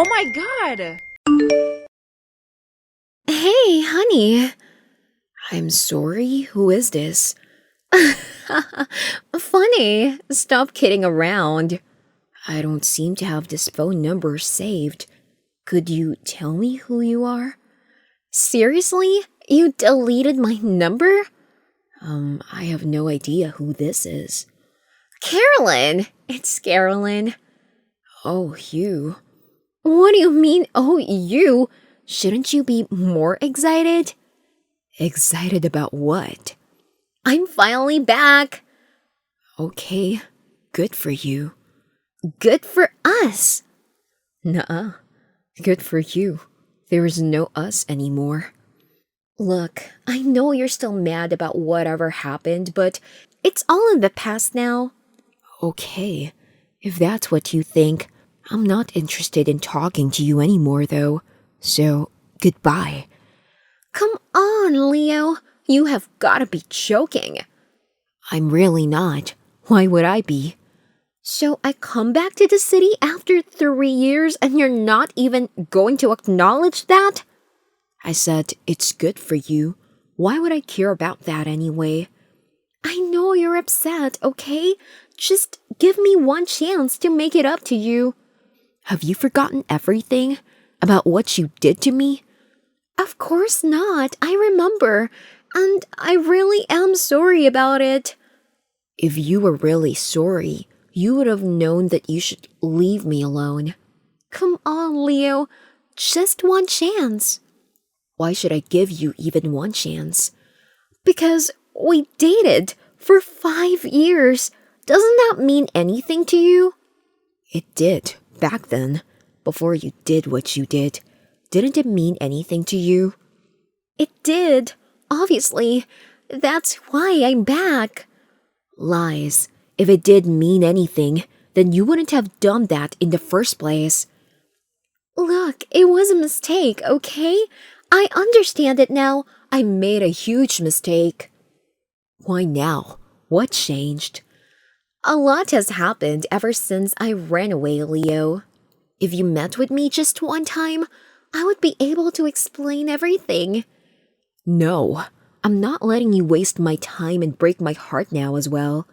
Oh my god! Hey, honey. I'm sorry, who is this? Funny. Stop kidding around. I don't seem to have this phone number saved. Could you tell me who you are? Seriously? You deleted my number? I have no idea who this is. Carolyn! It's Carolyn. Oh, you. What do you mean, oh, you? Shouldn't you be more excited? Excited about what? I'm finally back. Okay, good for you. Good for us. Nuh-uh. Good for you. There is no us anymore. Look, I know you're still mad about whatever happened, but it's all in the past now. Okay, if that's what you think, I'm not interested in talking to you anymore, though. So, goodbye. Come on, Leo. You have gotta be joking. I'm really not. Why would I be? So I come back to the city after 3 years and you're not even going to acknowledge that? I said, it's good for you. Why would I care about that anyway? I know you're upset, okay? Just give me one chance to make it up to you. Have you forgotten everything about what you did to me? Of course not. I remember. And I really am sorry about it. If you were really sorry, you would have known that you should leave me alone. Come on, Leo. Just one chance. Why should I give you even one chance? Because we dated for 5 years. Doesn't that mean anything to you? It did, back then, before you did what you did. Didn't it mean anything to you? It did, obviously. That's why I'm back. Lies. If it did mean anything, then you wouldn't have done that in the first place. Look, it was a mistake, okay? I understand it now. I made a huge mistake. Why now? What changed? A lot has happened ever since I ran away, Leo. If you met with me just one time, I would be able to explain everything. No, I'm not letting you waste my time and break my heart now as well.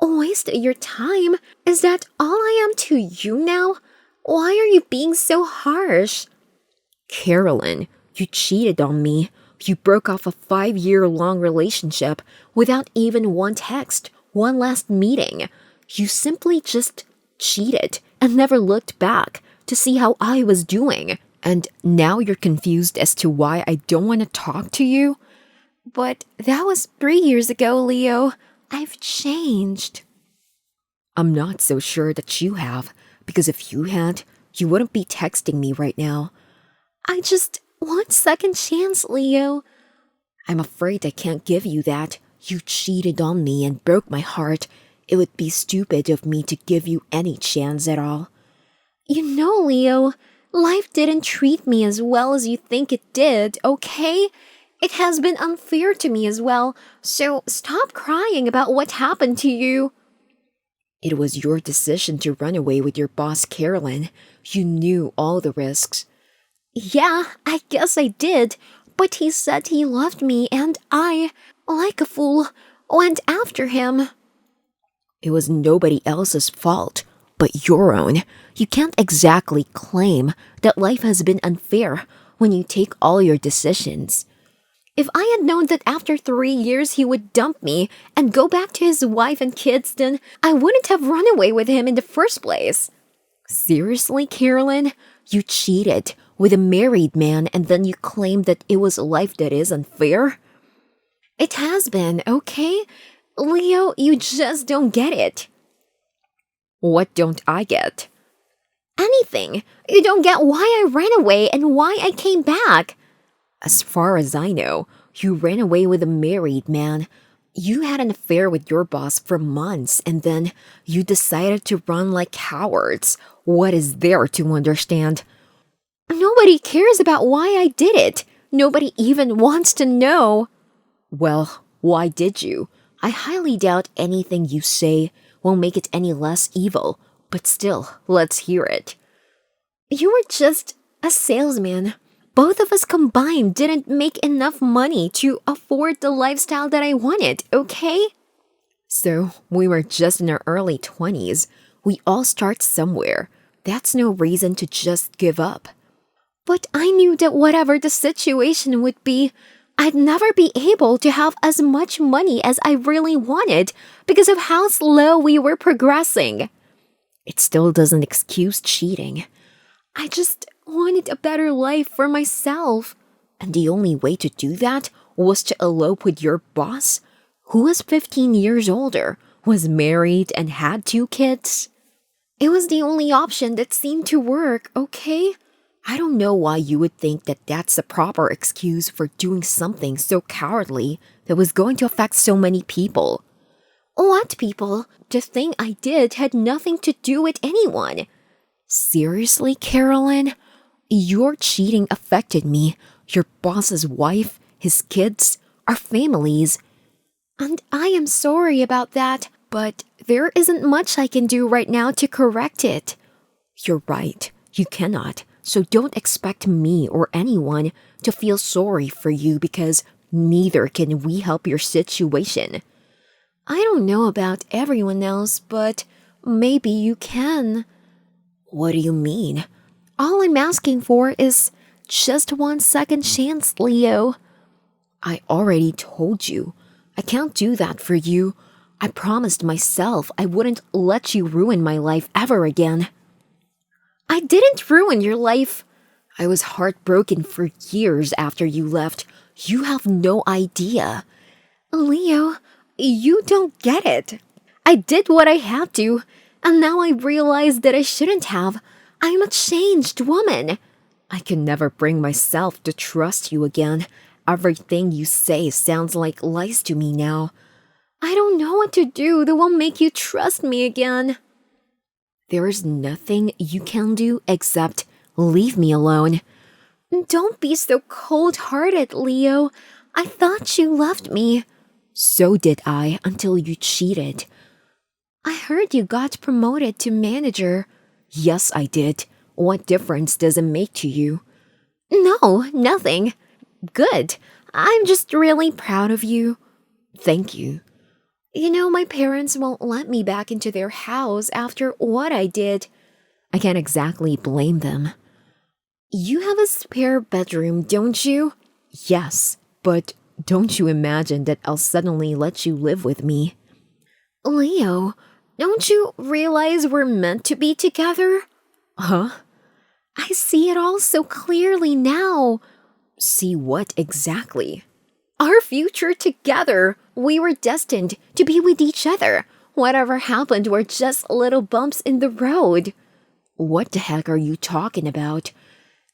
Waste your time? Is that all I am to you now? Why are you being so harsh? Carolyn, you cheated on me. You broke off a 5-year-long relationship without even one text, one last meeting. You simply just cheated and never looked back to see how I was doing. And now you're confused as to why I don't want to talk to you? But that was 3 years ago, Leo. I've changed. I'm not so sure that you have, because if you had, you wouldn't be texting me right now. I just want second chance, Leo. I'm afraid I can't give you that. You cheated on me and broke my heart. It would be stupid of me to give you any chance at all. You know, Leo, life didn't treat me as well as you think it did, okay? It has been unfair to me as well, so stop crying about what happened to you. It was your decision to run away with your boss, Carolyn. You knew all the risks. Yeah, I guess I did, but he said he loved me and I, like a fool, went after him. It was nobody else's fault but your own. You can't exactly claim that life has been unfair when you take all your decisions. If I had known that after 3 years he would dump me and go back to his wife and kids, then I wouldn't have run away with him in the first place. Seriously, Carolyn? You cheated with a married man and then you claim that it was life that is unfair? It has been, okay? Leo, you just don't get it. What don't I get? Anything. You don't get why I ran away and why I came back. As far as I know, you ran away with a married man. You had an affair with your boss for months and then you decided to run like cowards. What is there to understand? Nobody cares about why I did it. Nobody even wants to know. Well, why did you? I highly doubt anything you say will make it any less evil, but still, let's hear it. You were just a salesman. Both of us combined didn't make enough money to afford the lifestyle that I wanted, okay? So, we were just in our early 20s. We all start somewhere. That's no reason to just give up. But I knew that whatever the situation would be, I'd never be able to have as much money as I really wanted because of how slow we were progressing. It still doesn't excuse cheating. I just wanted a better life for myself. And the only way to do that was to elope with your boss, who was 15 years older, was married, and had 2 kids. It was the only option that seemed to work, okay? I don't know why you would think that that's the proper excuse for doing something so cowardly that was going to affect so many people. What people? The thing I did had nothing to do with anyone. Seriously, Carolyn? Your cheating affected me, your boss's wife, his kids, our families. And I am sorry about that, but there isn't much I can do right now to correct it. You're right, you cannot. So don't expect me or anyone to feel sorry for you because neither can we help your situation. I don't know about everyone else, but maybe you can. What do you mean? All I'm asking for is just 1 second chance, Leo. I already told you. I can't do that for you. I promised myself I wouldn't let you ruin my life ever again. I didn't ruin your life. I was heartbroken for years after you left. You have no idea. Leo, you don't get it. I did what I had to, and now I realize that I shouldn't have. I'm a changed woman. I can never bring myself to trust you again. Everything you say sounds like lies to me now. I don't know what to do that will make you trust me again. There is nothing you can do except leave me alone. Don't be so cold-hearted, Leo. I thought you loved me. So did I until you cheated. I heard you got promoted to manager. Yes, I did. What difference does it make to you? No, nothing. Good. I'm just really proud of you. Thank you. You know, my parents won't let me back into their house after what I did. I can't exactly blame them. You have a spare bedroom, don't you? Yes, but don't you imagine that I'll suddenly let you live with me. Leo, don't you realize we're meant to be together? Huh? I see it all so clearly now. See what exactly? Our future together. We were destined to be with each other. Whatever happened were just little bumps in the road. What the heck are you talking about?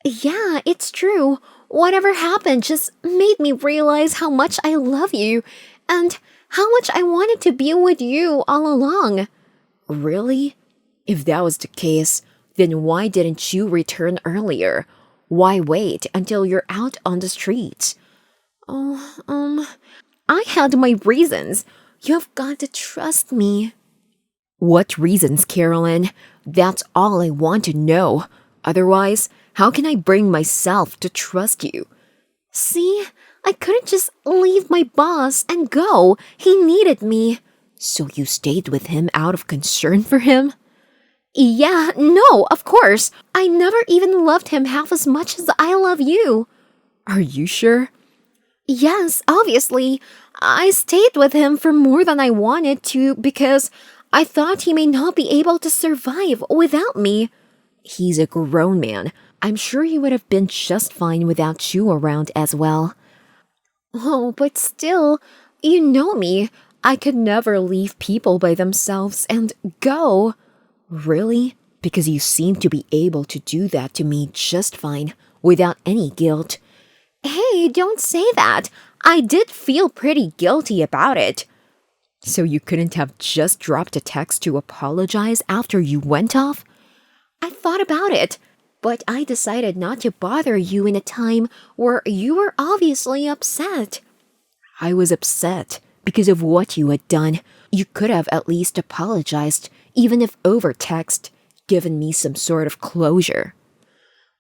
Yeah, it's true. Whatever happened just made me realize how much I love you and how much I wanted to be with you all along. Really? If that was the case, then why didn't you return earlier? Why wait until you're out on the streets? I had my reasons. You've got to trust me. What reasons, Carolyn? That's all I want to know. Otherwise, how can I bring myself to trust you? See, I couldn't just leave my boss and go. He needed me. So you stayed with him out of concern for him? Yeah, no, of course. I never even loved him half as much as I love you. Are you sure? Yes, obviously. I stayed with him for more than I wanted to because I thought he may not be able to survive without me. He's a grown man. I'm sure he would have been just fine without you around as well. Oh, but still, you know me. I could never leave people by themselves and go. Really? Because you seem to be able to do that to me just fine, without any guilt. Hey, don't say that. I did feel pretty guilty about it. So you couldn't have just dropped a text to apologize after you went off? I thought about it, but I decided not to bother you in a time where you were obviously upset. I was upset because of what you had done. You could have at least apologized, even if over text, given me some sort of closure.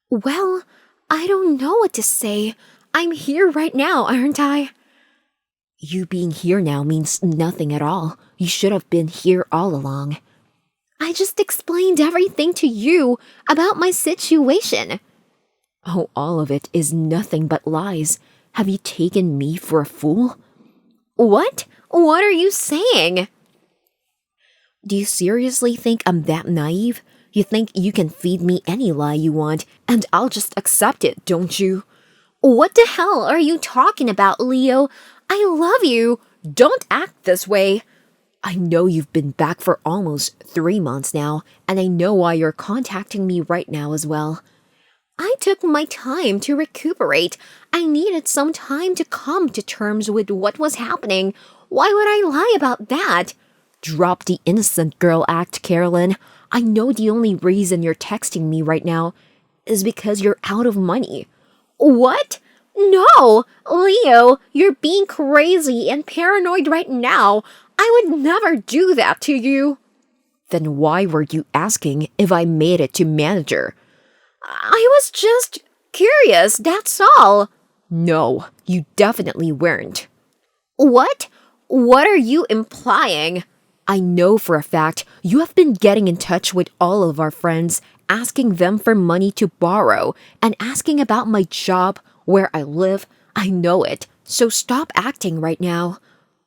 Well, I don't know what to say. I'm here right now, aren't I? You being here now means nothing at all. You should have been here all along. I just explained everything to you about my situation. Oh, all of it is nothing but lies. Have you taken me for a fool? What? What are you saying? Do you seriously think I'm that naive? You think you can feed me any lie you want, and I'll just accept it, don't you? What the hell are you talking about, Leo? I love you. Don't act this way. I know you've been back for almost 3 months now, and I know why you're contacting me right now as well. I took my time to recuperate. I needed some time to come to terms with what was happening. Why would I lie about that? Drop the innocent girl act, Carolyn. I know the only reason you're texting me right now is because you're out of money. What? No! Leo, you're being crazy and paranoid right now. I would never do that to you. Then why were you asking if I made it to manager? I was just curious, that's all. No, you definitely weren't. What? What are you implying? I know for a fact you have been getting in touch with all of our friends, asking them for money to borrow, and asking about my job, where I live. I know it, so stop acting right now.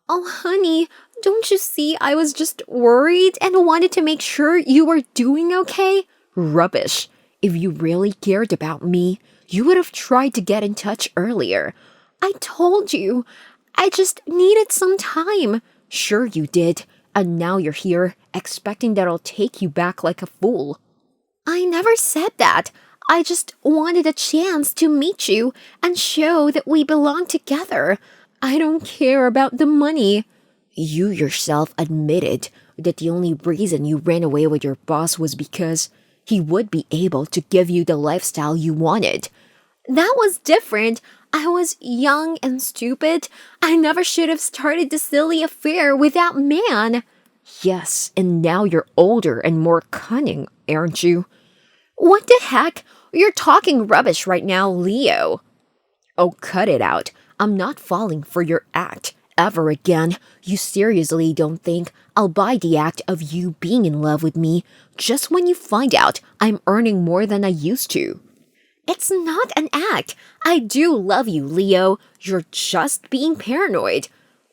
Oh, honey, don't you see I was just worried and wanted to make sure you were doing okay? Rubbish. If you really cared about me, you would have tried to get in touch earlier. I told you. I just needed some time. Sure you did. And now you're here, expecting that I'll take you back like a fool. I never said that. I just wanted a chance to meet you and show that we belong together. I don't care about the money. You yourself admitted that the only reason you ran away with your boss was because he would be able to give you the lifestyle you wanted. That was different. I was young and stupid. I never should have started the silly affair with that man. Yes, and now you're older and more cunning, aren't you? What the heck? You're talking rubbish right now, Leo. Oh, cut it out. I'm not falling for your act ever again. You seriously don't think I'll buy the act of you being in love with me just when you find out I'm earning more than I used to? It's not an act. I do love you, Leo. You're just being paranoid.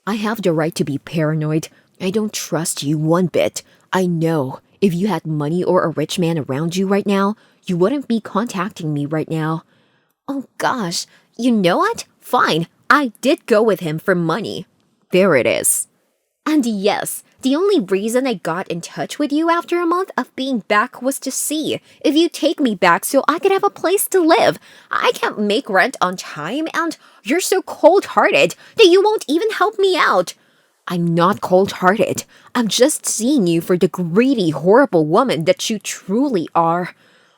I have the right to be paranoid. I don't trust you one bit. I know if you had money or a rich man around you right now, you wouldn't be contacting me right now. Oh gosh, you know what? Fine, I did go with him for money. There it is. And yes, the only reason I got in touch with you after a month of being back was to see if you'd take me back so I could have a place to live. I can't make rent on time, and you're so cold-hearted that you won't even help me out. I'm not cold-hearted. I'm just seeing you for the greedy, horrible woman that you truly are.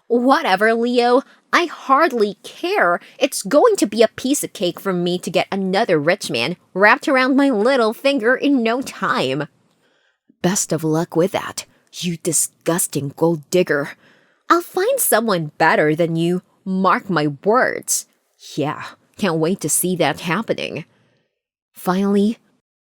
Whatever, Leo. I hardly care. It's going to be a piece of cake for me to get another rich man wrapped around my little finger in no time. Best of luck with that, you disgusting gold digger. I'll find someone better than you. Mark my words. Yeah, can't wait to see that happening. Finally,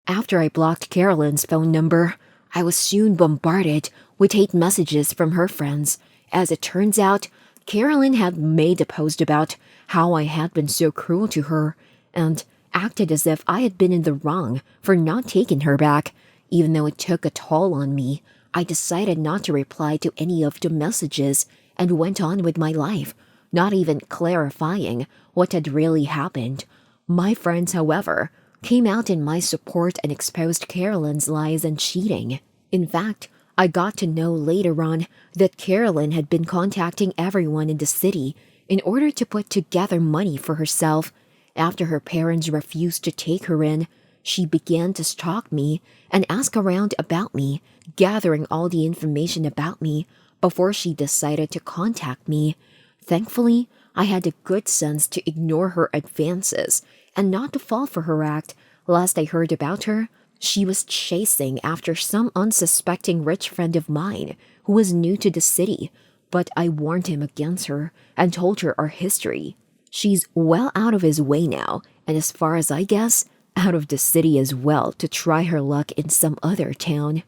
after I blocked Carolyn's phone number, I was soon bombarded with hate messages from her friends. As it turns out, Carolyn had made a post about how I had been so cruel to her and acted as if I had been in the wrong for not taking her back. Even though it took a toll on me, I decided not to reply to any of the messages and went on with my life, not even clarifying what had really happened. My friends, however, came out in my support and exposed Carolyn's lies and cheating. In fact, I got to know later on that Carolyn had been contacting everyone in the city in order to put together money for herself. After her parents refused to take her in, she began to stalk me and ask around about me, gathering all the information about me before she decided to contact me. Thankfully, I had the good sense to ignore her advances and not to fall for her act. Last I heard about her, she was chasing after some unsuspecting rich friend of mine who was new to the city. but I warned him against her and told her our history. She's well out of his way now, and as far as I guess, out of the city as well to try her luck in some other town.